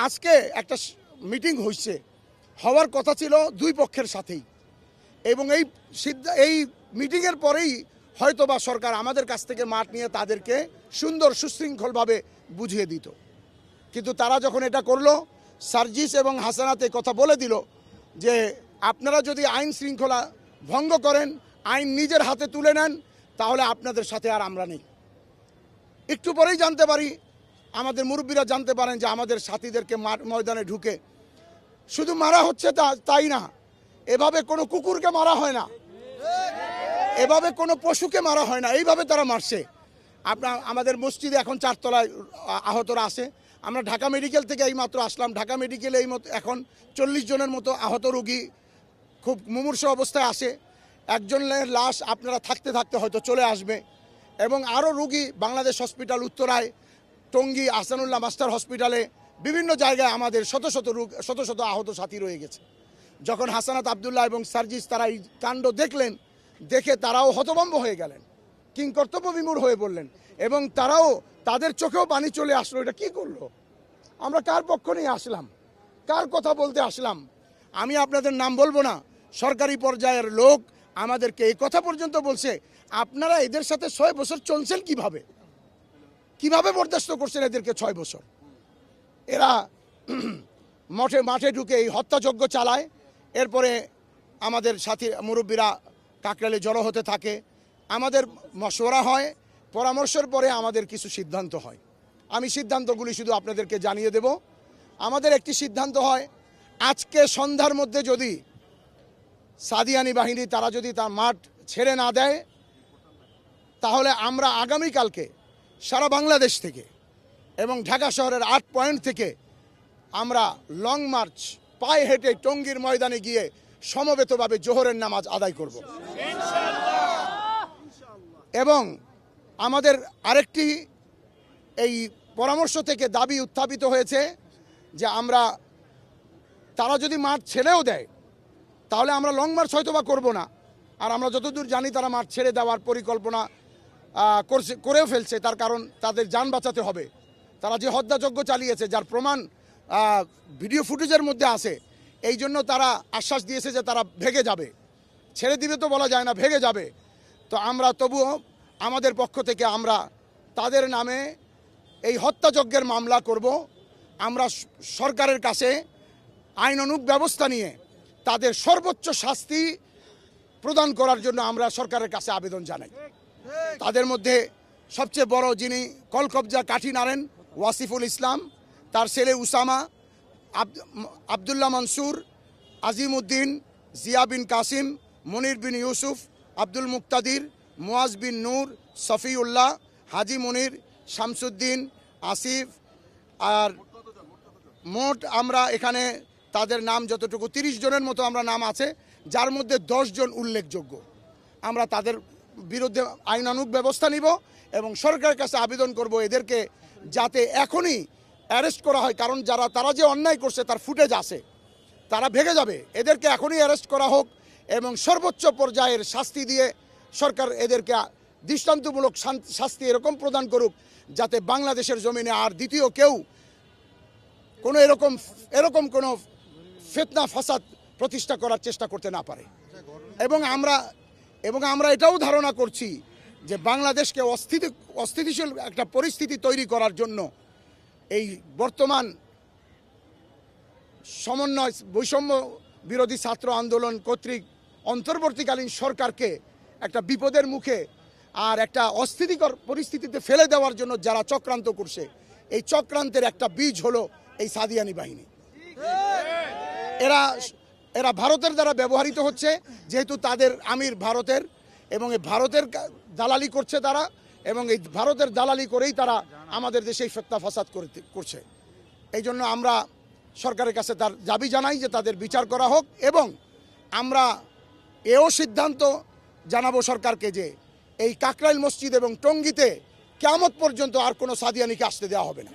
আজকে একটা মিটিং হয়েছে, হওয়ার কথা ছিল দুই পক্ষের সাথেই, এবং এই মিটিংয়ের পরেই হয়তোবা সরকার আমাদের কাছ থেকে মাঠ নিয়ে তাদেরকে সুন্দর সুশৃঙ্খলভাবে বুঝিয়ে দিত। কিন্তু তারা যখন এটা করলো, সার্জিস এবং হাসানাতে কথা বলে দিল যে আপনারা যদি আইন শৃঙ্খলা ভঙ্গ করেন, আইন নিজের হাতে তুলে নেন, তাহলে আপনাদের সাথে আর আমরা নেই। একটু পরেই জানতে পারি, আমাদের মুরব্বীরা জানতে পারেন যে আমাদের সাথীদেরকে ময়দানে ঢুকে শুধু মারা হচ্ছে তাই না, এভাবে কোনো কুকুরকে মারা হয় না, এভাবে কোনো পশুকে মারা হয় না, এইভাবে তারা মারছে। আমাদের মসজিদে এখন 4 তলায় আহতরা আছে। আমরা ঢাকা মেডিকেল থেকে এইমাত্র আসলাম। ঢাকা মেডিকেলে এখন 40 জনের মতো আহত রোগী খুব মুমূর্ষু অবস্থায় আসে। একজনের লাশ আপনারা থাকতে থাকতে হয়তো চলে আসবে, এবং আরও রোগী বাংলাদেশ হসপিটাল, উত্তরায়, টঙ্গী, আহসানুল্লাহ মাস্টার হসপিটালে, বিভিন্ন জায়গায় আমাদের শত শত আহত সাথী রয়ে গেছে। যখন হাসানাত আবদুল্লাহ এবং সার্জিস তারা এই কাণ্ড দেখলেন, দেখে তারাও হতভম্ব হয়ে গেলেন, কিংকর্তব্য বিমূঢ় হয়ে পড়লেন, এবং তারাও তাদের চোখেও পানি চলে আসলো। এটা কি করলো? আমরা কার পক্ষ নিয়ে আসলাম? কার কথা বলতে আসলাম? আমি আপনাদের নাম বলবো না, সরকারি পর্যায়ের লোক আমাদেরকে এই কথা পর্যন্ত বলছে, আপনারা এদের সাথে 6 বছর চলছেন কিভাবে বরদাস্ত করছেন এদেরকে 6 বছর? এরা মাঠে ঢুকে এই হত্যাযজ্ঞ চালায়। এরপরে আমাদের সাথী মুরব্বীরা কাকরাইলে জড়ো হতে থাকে, আমাদের মশওয়ারা হয়, পরামর্শের পরে আমাদের কিছু সিদ্ধান্ত হয়। আমি সিদ্ধান্তগুলি শুধু আপনাদেরকে জানিয়ে দেব। আমাদের একটি সিদ্ধান্ত হয়, আজকে সন্ধ্যার মধ্যে যদি সাদিয়ানি বাহিনী তারা যদি তার মাঠ ছেড়ে না দেয়, তাহলে আমরা আগামীকালকে সারা বাংলাদেশ থেকে এবং ঢাকা শহরের 8 পয়েন্ট থেকে আমরা লং মার্চ পায়ে হেঁটে টঙ্গীর ময়দানে গিয়ে সমবেতভাবে জোহরের নামাজ আদায় করব। এবং আমাদের আরেকটি এই পরামর্শ থেকে দাবি উত্থাপিত হয়েছে যে তারা যদি মাঠ ছেড়েও দেয়, তাহলে আমরা লং মার্চ হয়তো বা করবো না। আর আমরা যতদূর জানি তারা মাঠ ছেড়ে দেওয়ার পরিকল্পনা করেও ফেলছে, তার কারণ তাদের যান বাঁচাতে হবে। তারা যে হত্যাযজ্ঞ চালিয়েছে, যার প্রমাণ ভিডিও ফুটেজের মধ্যে আছে, এই জন্য তারা আশ্বাস দিয়েছে যে তারা ভেগে যাবে, ছেড়ে দিবে তো বলা যায় না, ভেগে যাবে। তো আমরা তবুও আমাদের পক্ষ থেকে আমরা তাদের নামে এই হত্যাযজ্ঞের মামলা করব। আমরা সরকারের কাছে আইনানুগ ব্যবস্থা নিয়ে তাদের সর্বোচ্চ শাস্তি প্রদান করার জন্য আমরা সরকারের কাছে আবেদন জানাই। তাদের মধ্যে সবচেয়ে বড় যিনি কলকবজা কাঠি নাড়েন, ওয়াসিফুল ইসলাম, তার ছেলে উসামা, আবদুল্লাহ মনসুর, আজিম উদ্দিন, জিয়া বিন কাসিম, মনির বিন ইউসুফ, আব্দুল মুক্তাদির, মুয়াজ বিন নূর, সফিউল্লাহ, হাজি মনির, শামসুদ্দিন, আসিফ, আর মোট আমরা এখানে তাদের নাম যতটুকু 30 জনের মতো আমরা নাম আছে, যার মধ্যে 10 জন উল্লেখযোগ্য। আমরা তাদের বিরুদ্ধে আইনানুগ ব্যবস্থা নিব এবং সরকারের কাছে আবেদন করব এদেরকে যাতে এখনই অ্যারেস্ট করা হয়, কারণ তারা যে অন্যায় করছে তার ফুটেজ আছে, তারা ভেগে যাবে। এদেরকে এখনই অ্যারেস্ট করা হোক এবং সর্বোচ্চ পর্যায়ের শাস্তি দিয়ে সরকার এদেরকে দৃষ্টান্তমূলক শাস্তি এরকম প্রদান করুক যাতে বাংলাদেশের জমিনে আর দ্বিতীয় কেউ কোনো এরকম কোনো ফিতনা ফাসাদ প্রতিষ্ঠা করার চেষ্টা করতে না পারে। এবং আমরা এটাও ধারণা করছি যে বাংলাদেশকে অস্থিতিশীল একটা পরিস্থিতি তৈরি করার জন্য এই বর্তমান সমন্বয় বৈষম্য বিরোধী ছাত্র আন্দোলন কর্তৃক অন্তর্বর্তীকালীন সরকারকে একটা বিপদের মুখে আর একটা অস্থিতিকর পরিস্থিতিতে ফেলে দেওয়ার জন্য যারা চক্রান্ত করছে, এই চক্রান্তের একটা বীজ হলো এই সাদিয়ানি বাহিনী। এরা ভারতের দ্বারা ব্যবহৃত হচ্ছে, যেহেতু তাদের আমির ভারতের, এবং এই ভারতের দালালি করছে তারা, এবং এই ভারতের দালালি করেই তারা আমাদের দেশে ফিতনা ফাসাদ করছে। এই জন্য আমরা সরকারের কাছে তার দাবি জানাই যে তাদের বিচার করা হোক, এবং আমরা এও সিদ্ধান্ত জানাবো সরকারকে যে এই কাকরাইল মসজিদ এবং টঙ্গীতে কিয়ামত পর্যন্ত আর কোনো সাদিয়ানিকে আসতে দেওয়া হবে না।